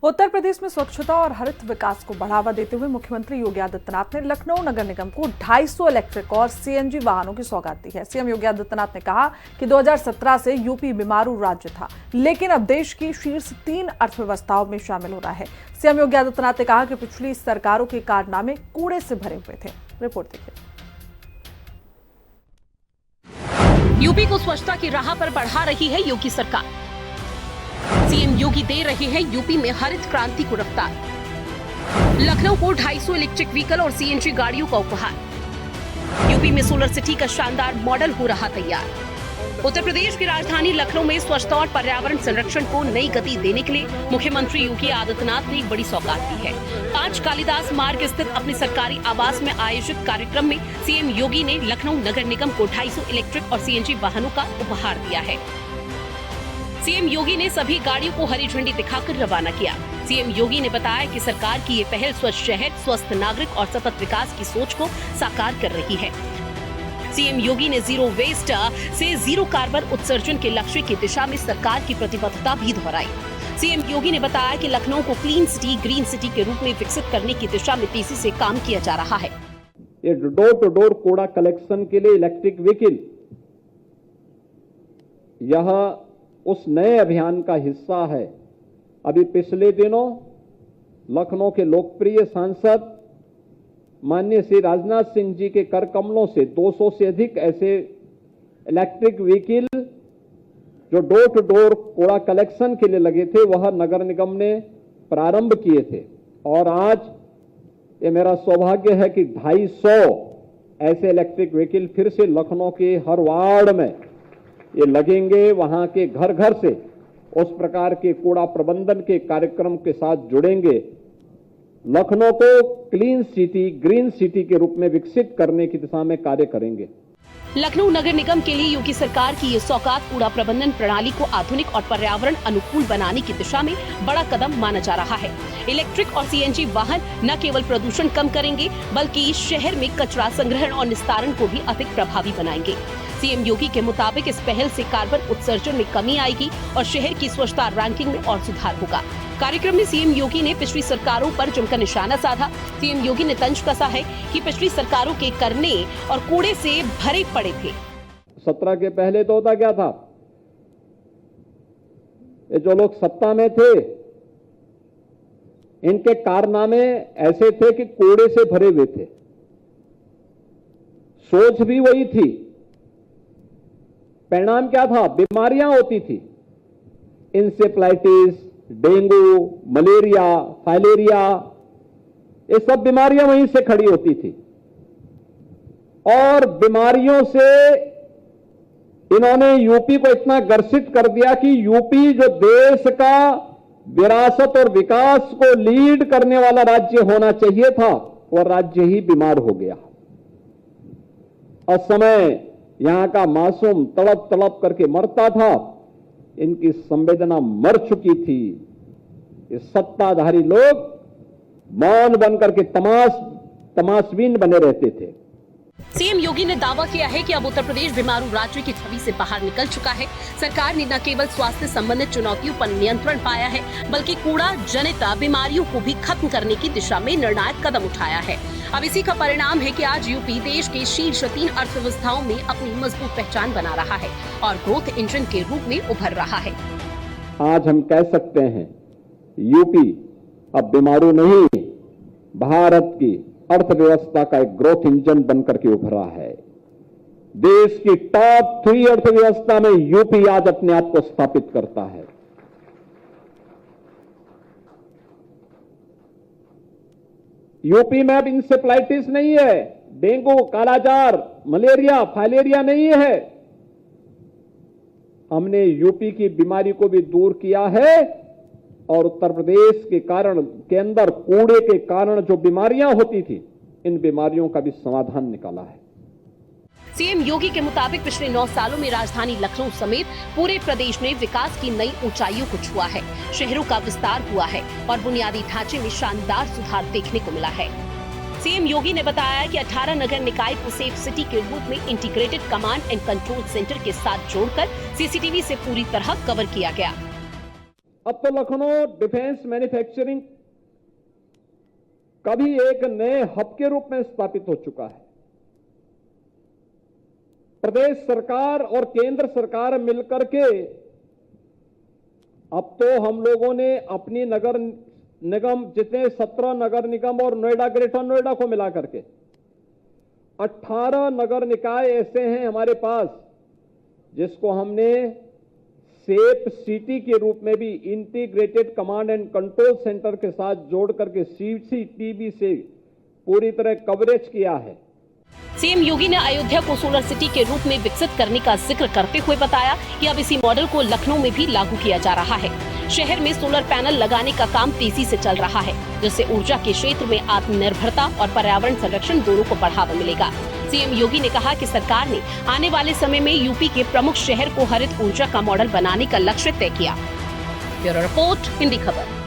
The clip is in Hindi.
उत्तर प्रदेश में स्वच्छता और हरित विकास को बढ़ावा देते हुए मुख्यमंत्री योगी आदित्यनाथ ने लखनऊ नगर निगम को 250 इलेक्ट्रिक और सीएनजी वाहनों की सौगात दी है। सीएम योगी आदित्यनाथ ने कहा कि 2017 से यूपी बीमारू राज्य था, लेकिन अब देश की शीर्ष 3 अर्थव्यवस्थाओं में शामिल हो रहा है। सीएम योगी आदित्यनाथ ने कहा कि पिछली सरकारों के कारनामे कूड़े से भरे हुए थे। रिपोर्ट देखिए। यूपी को स्वच्छता की राह पर बढ़ा रही है योगी सरकार। सीएम योगी दे रहे हैं यूपी में हरित क्रांति को रफ्तार। लखनऊ को 250 इलेक्ट्रिक व्हीकल और सीएनजी गाड़ियों का उपहार। यूपी में सोलर सिटी का शानदार मॉडल हो रहा तैयार। उत्तर प्रदेश की राजधानी लखनऊ में स्वच्छता और पर्यावरण संरक्षण को नई गति देने के लिए मुख्यमंत्री योगी आदित्यनाथ ने एक बड़ी सौगात दी है। 5 कालिदास मार्ग स्थित अपने सरकारी आवास में आयोजित कार्यक्रम में सीएम योगी ने लखनऊ नगर निगम को 250 इलेक्ट्रिक और सीएनजी वाहनों का उपहार दिया है। सीएम योगी ने सभी गाड़ियों को हरी झंडी दिखाकर रवाना किया। सीएम योगी ने बताया कि सरकार की ये पहल स्वच्छ शहर, स्वस्थ नागरिक और सतत विकास की सोच को साकार कर रही है। सीएम योगी ने जीरो वेस्ट से जीरो कार्बन उत्सर्जन के लक्ष्य की दिशा में सरकार की प्रतिबद्धता भी दोहराई। सीएम योगी ने बताया कि लखनऊ को क्लीन सिटी, ग्रीन सिटी के रूप में विकसित करने की दिशा में तेजी से काम किया जा रहा है। ये डोर टू डोर कूड़ा कलेक्शन के लिए इलेक्ट्रिक व्हीकल, यह उस नए अभियान का हिस्सा है। अभी पिछले दिनों लखनऊ के लोकप्रिय सांसद माननीय श्री राजनाथ सिंह जी के कर कमलों से 200 से अधिक ऐसे इलेक्ट्रिक व्हीकल जो डोर टू डोर कूड़ा कलेक्शन के लिए लगे थे, वह नगर निगम ने प्रारंभ किए थे। और आज ये मेरा सौभाग्य है कि 250 ऐसे इलेक्ट्रिक व्हीकल फिर से लखनऊ के हर वार्ड में ये लगेंगे। वहां के घर घर से उस प्रकार के कूड़ा प्रबंधन के कार्यक्रम के साथ जुड़ेंगे। लखनऊ को क्लीन सिटी, ग्रीन सिटी के रूप में विकसित करने की दिशा में कार्य करेंगे। लखनऊ नगर निगम के लिए योगी सरकार की ये सौगात कूड़ा प्रबंधन प्रणाली को आधुनिक और पर्यावरण अनुकूल बनाने की दिशा में बड़ा कदम माना जा रहा है। इलेक्ट्रिक और सीएनजी वाहन न केवल प्रदूषण कम करेंगे, बल्कि शहर में कचरा संग्रहण और निस्तारण को भी अधिक प्रभावी बनाएंगे। सीएम योगी के मुताबिक इस पहल से कार्बन उत्सर्जन में कमी आएगी और शहर की स्वच्छता रैंकिंग में और सुधार होगा। कार्यक्रम में सीएम योगी ने पिछली सरकारों पर जमकर निशाना साधा। सीएम योगी ने तंज कसा है कि पिछली सरकारों के करने और कूड़े से भरे पड़े थे। 17 के पहले तो होता क्या था, ये जो लोग सत्ता में थे इनके कारनामे ऐसे थे कि कूड़े से भरे हुए थे। सोच भी वही थी, परिणाम क्या था? बीमारियां होती थी, इंसेफ्लाइटिस, डेंगू, मलेरिया, फाइलेरिया, ये सब बीमारियां वहीं से खड़ी होती थी। और बीमारियों से इन्होंने यूपी को इतना ग्रसित कर दिया कि यूपी जो देश का विरासत और विकास को लीड करने वाला राज्य होना चाहिए था, वह राज्य ही बीमार हो गया। असमय यहां का मासूम तड़प तड़प करके मरता था, इनकी संवेदना मर चुकी थी। ये सत्ताधारी लोग मौन बनकर के तमाशबीन बने रहते थे। सीएम योगी ने दावा किया है कि अब उत्तर प्रदेश बीमारू राज्य की छवि से बाहर निकल चुका है। सरकार ने न केवल स्वास्थ्य संबंधित चुनौतियों पर नियंत्रण पाया है, बल्कि कूड़ा जनित बीमारियों को भी खत्म करने की दिशा में निर्णायक कदम उठाया है। अब इसी का परिणाम है कि आज यूपी देश के शीर्ष 3 अर्थव्यवस्थाओं में अपनी मजबूत पहचान बना रहा है और ग्रोथ इंजन के रूप में उभर रहा है। आज हम कह सकते हैं यूपी अब बीमारू नहीं, भारत की अर्थव्यवस्था का एक ग्रोथ इंजन बनकर के उभरा है। देश की टॉप 3 अर्थव्यवस्था में यूपी आज अपने आप को स्थापित करता है। यूपी में अब इंसेफ्लाइटिस नहीं है, डेंगू, कालाजार, मलेरिया, फाइलेरिया नहीं है। हमने यूपी की बीमारी को भी दूर किया है और उत्तर प्रदेश के अंदर कूड़े के कारण जो बीमारियां होती थी, इन बीमारियों का भी समाधान निकाला है। सीएम योगी के मुताबिक पिछले 9 सालों में राजधानी लखनऊ समेत पूरे प्रदेश में विकास की नई ऊंचाइयों को छुआ है। शहरों का विस्तार हुआ है और बुनियादी ढांचे में शानदार सुधार देखने को मिला है। सीएम योगी ने बताया कि 18 नगर निकाय को सेफ सिटी के रूप में integrated command and control centre के साथ जोड़कर सीसीटीवी से पूरी तरह कवर किया गया। अब तो लखनऊ डिफेंस मैन्युफैक्चरिंग का भी एक नए हब के रूप में स्थापित हो चुका है। प्रदेश सरकार और केंद्र सरकार मिलकर के अब तो हम लोगों ने अपनी नगर निगम जितने 17 नगर निगम और नोएडा, ग्रेटर नोएडा को मिलाकर के 18 नगर निकाय ऐसे हैं हमारे पास जिसको हमने सेफ सिटी के रूप में भी integrated command and control centre के साथ जोड़ करके सीसीटीवी से पूरी तरह कवरेज किया है। सीएम योगी ने अयोध्या को सोलर सिटी के रूप में विकसित करने का जिक्र करते हुए बताया कि अब इसी मॉडल को लखनऊ में भी लागू किया जा रहा है। शहर में सोलर पैनल लगाने का काम तेजी से चल रहा है, जिससे ऊर्जा के क्षेत्र में आत्मनिर्भरता और पर्यावरण संरक्षण दोनों को बढ़ावा मिलेगा। सीएम योगी ने कहा कि सरकार ने आने वाले समय में यूपी के प्रमुख शहर को हरित ऊर्जा का मॉडल बनाने का लक्ष्य तय किया। ब्यूरो रिपोर्ट, हिंदी खबर।